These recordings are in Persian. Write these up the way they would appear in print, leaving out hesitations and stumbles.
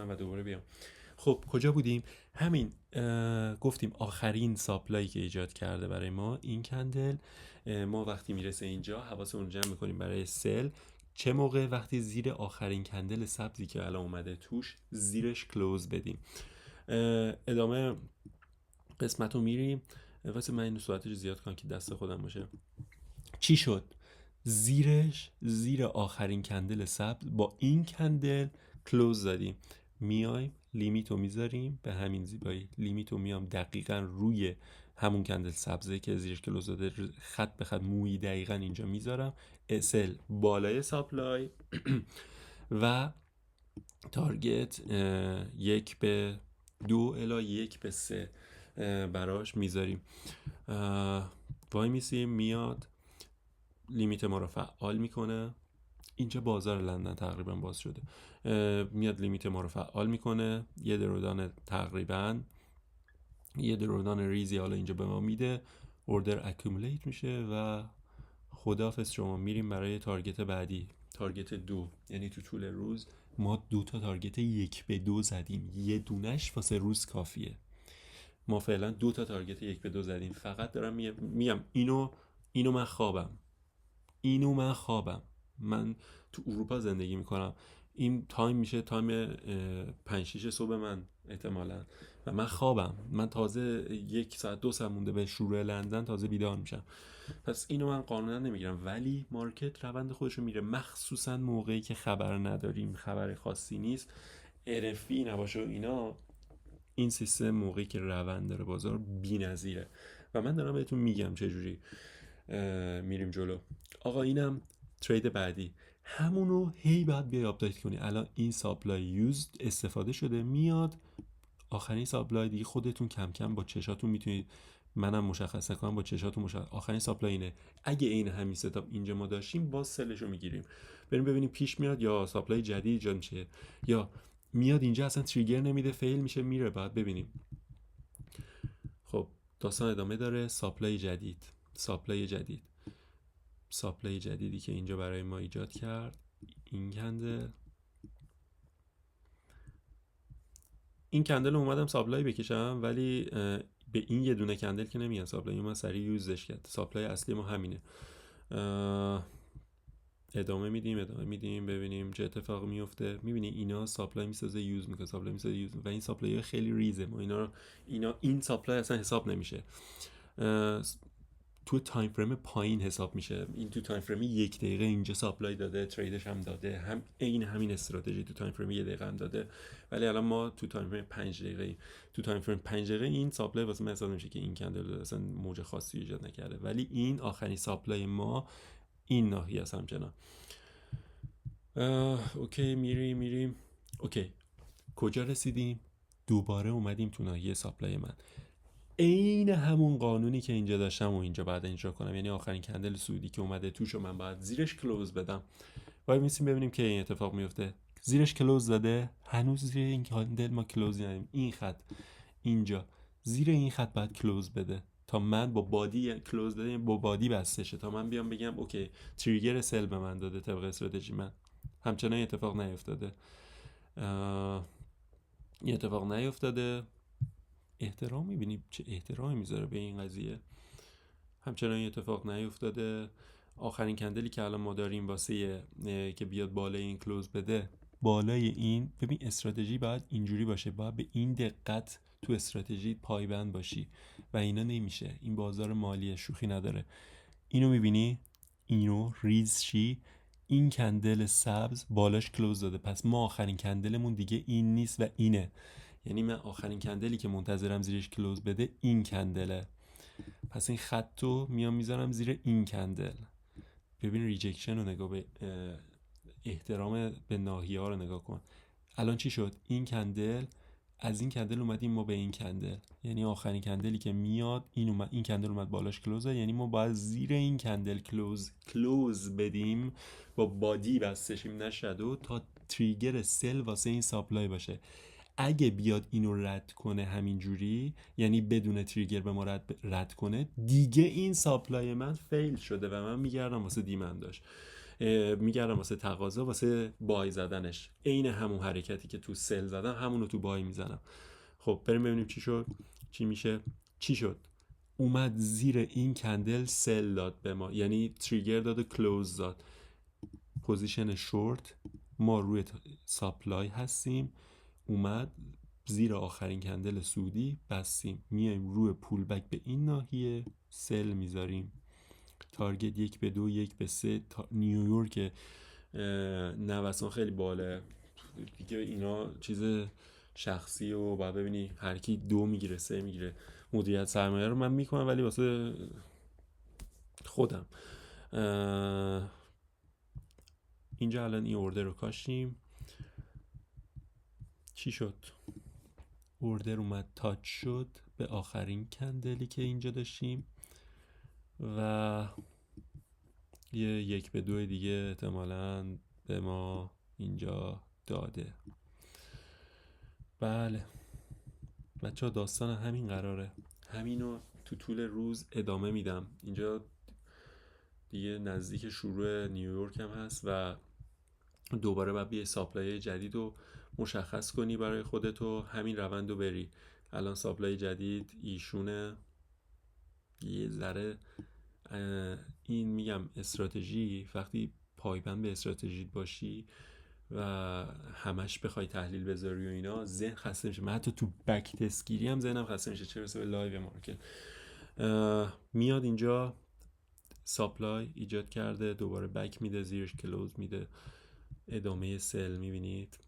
کنم و دوباره بیام. خب کجا بودیم؟ همین گفتیم آخرین ساپلایی که ایجاد کرده برای ما این کندل. ما وقتی میرسه اینجا حواسمون رو جمع میکنیم برای سل چه موقع؟ وقتی زیر آخرین کندل سبزی که الان اومده توش زیرش کلوز بدیم. ادامه قسمت رو میریم. واسه من این صورتش زیاد کنم که دست خودم باشه. چی شد؟ زیر آخرین کندل سبز با این کندل کلوز زدیم. میایم لیمیت رو میذاریم به همین زیبایی. لیمیت رو میام دقیقا روی همون کندل سبزه که زیرش کلوز زده، خط به خط مویی دقیقا اینجا میذارم. اسل بالای ساپلای و تارگت 1:2 الی 1:3 براش میذاریم. وای میسیم میاد لیمیت ما رو فعال میکنه. اینجا بازار لندن تقریبا باز شده. میاد لیمیت ما رو فعال میکنه. یه درودان ریزی حالا اینجا به ما میده. اوردر اکومولیت میشه و خداحافظ شما. میریم برای تارگت بعدی، تارگت 2. یعنی تو طول روز ما 2 تا تارگت 1:2 زدیم. یه دونش واسه روز کافیه. ما فعلا 2 تا تارگت 1:2 زدیم. فقط دارم میگم اینو من خوابم. من تو اروپا زندگی میکنم. این تایم میشه تایم 5-6 صبح من احتمالا و من خوابم. من تازه 1 ساعت 2 ساعت مونده به شروع لندن تازه بیدار میشم. پس اینو من قانونا نمیگیرم، ولی مارکت روند خودشو میره، مخصوصا موقعی که خبر نداریم، خبر خاصی نیست، RFI نباشه و اینا. این سیستم موقعی که روند داره بازار بی‌نظیره و من دارم بهتون میگم چجوری میریم جلو. آقا اینم ترید بعدی. همونو هی باید بیای آپدیت کنی. الان این ساپلای یوز استفاده شده، میاد آخرین ساپلای دیگه. خودتون کم کم با چشاتون میتونید، منم مشخص کنم با چشاتون آخرین ساپلای اینه. اگه این همین ستاپ اینجا ما داشتیم باز سلشو میگیریم. بریم ببینیم پیش میاد یا ساپلای جدید جان چیه، یا میاد اینجا اصلا تریگر نمیده، فیل میشه میره. بعد ببینیم. خب داستان ادامه داره. ساپلای جدیدی که اینجا برای ما ایجاد کرد این کندل اومدم ساپلای بکشم، ولی به این یه دونه کندل که نمیاد ساپلای. من سریع یوزش کرد. ساپلای اصلی ما همینه. ادامه میدیم ببینیم چه اتفاقی میفته. میبینی اینا ساپلای میسازه یوز میکنه، و این ساپلای خیلی ریزه. ما این ساپلای اصلا حساب نمیشه. تو تایم فریم پایین حساب میشه. این تو تایم فریم 1 دقیقه اینجا ساپلای داده، تریدش هم داده، همین استراتژی تو تایم فریم 1 دقیقه هم داده. ولی الان ما تو تایم فریم 5 دقیقه، تو تایم فریم 5 دقیقه این ساپلای واسه من حساب نمیشه که این کندل اصلا موج خاصی ایجاد نکرده. ولی این آخرین ساپلای ما این ناحیه است همچنان. اوکی میریم. اوکی کجا رسیدیم؟ دوباره اومدیم تو ناحیه ساپلای من. عین همون قانونی که اینجا داشتم و اینجا بعد اجرا کنم. یعنی آخرین کندل سعودی که اومده توشو من باید زیرش کلوز بدم. وای میسیم ببینیم که این اتفاق میفته. زیرش کلوز زده. هنوز زیر این کندل ما کلوز ندیم. این خط اینجا، زیر این خط باید کلوز بده تا من با بادی کلوز بدم، با بادی بسته شه تا من بیام بگم اوکی تریگر سل به من داده طبق استراتژی من. همچنان این اتفاق نیفتاده. احترام میبینی چه احترامی میذاره به این قضیه. همچنان این اتفاق نیفتاده. آخرین کندلی که الان ما داریم واسه که بیاد بالای این کلوز بده، بالای این. ببین استراتژی باید اینجوری باشه، باید به این دقت تو استراتژی پایبند باشی و اینا نمیشه. این بازار مالی شوخی نداره. اینو میبینی؟ اینو ریز شی. این کندل سبز بالاش کلوز داده، پس ما آخرین کندلمون دیگه این نیست و اینه. یعنی من آخرین کندلی که منتظرم زیرش کلوز بده این کندله. پس این خط رو میذارم زیر این کندل. ببین ریجکشن رو نگاه، به احترام به ناحیه ها رو نگاه کن. الان چی شد؟ این کندل، از این کندل اومدیم ما به این کندل. یعنی آخرین کندلی که میاد این کندل اومد بالاش کلوزه. یعنی ما باید زیر این کندل کلوز بدیم، با بادی بسته شیم نه شادو، تا تریگر سل واسه این ساپلای باشه. اگه بیاد اینو رد کنه همینجوری، یعنی بدون تریگر به ما رد کنه، دیگه این ساپلای من فیل شده و من میگردم واسه دیمنداش. میگردم واسه تقاضا، واسه بای زدنش، عین همون حرکتی که تو سل زدم همونو تو بای میزنم. خب بریم ببینیم چی شد، چی میشه. چی شد؟ اومد زیر این کندل سل داد به ما، یعنی تریگر داد و کلوز داد. پوزیشن شورت، ما روی ساپلای هستیم، اومد زیر آخرین کندل سودی بستیم، میایم روی پول بک به این ناحیه سل میذاریم. تارگت 1-2 1-3. نیویورک نوسان خیلی باله دیگه، اینا چیز شخصی و باید ببینی هر کی 2 میگیره 3 میگیره. مدیریت سرمایه رو من میکنم ولی واسه خودم. اینجا الان این اوردر رو کاشتیم. چی شد؟ اوردر اومد تاچ شد به آخرین کندلی که اینجا داشتیم و یه 1-2 دیگه احتمالاً به ما اینجا داده. بله بچه ها، داستان همین قراره، همینو تو طول روز ادامه میدم. اینجا دیگه نزدیک شروع نیویورک هم هست و دوباره باید یه ساپلای جدید رو مشخص کنی برای خودت و همین روند رو بری. الان ساپلای جدید ایشونه، یه ذره این میگم استراتژی، وقتی پایبند به استراتژیت باشی و همش بخوای تحلیل بذاری و اینا، ذهن خسته میشه. من حتی تو بک تسکیری هم ذهنم خسته میشه، چه برسه به لایو مارکت. میاد اینجا ساپلای ایجاد کرده، دوباره بک میده، زیرش کلوز میده، ادامه سل میبینید.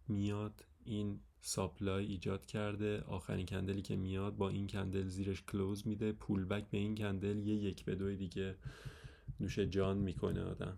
میاد این ساپلای ایجاد کرده، آخرین کندلی که میاد با این کندل زیرش کلوز میده، پول بک به این کندل، یه 1-2 دیگه نوش جان میکنه آدم.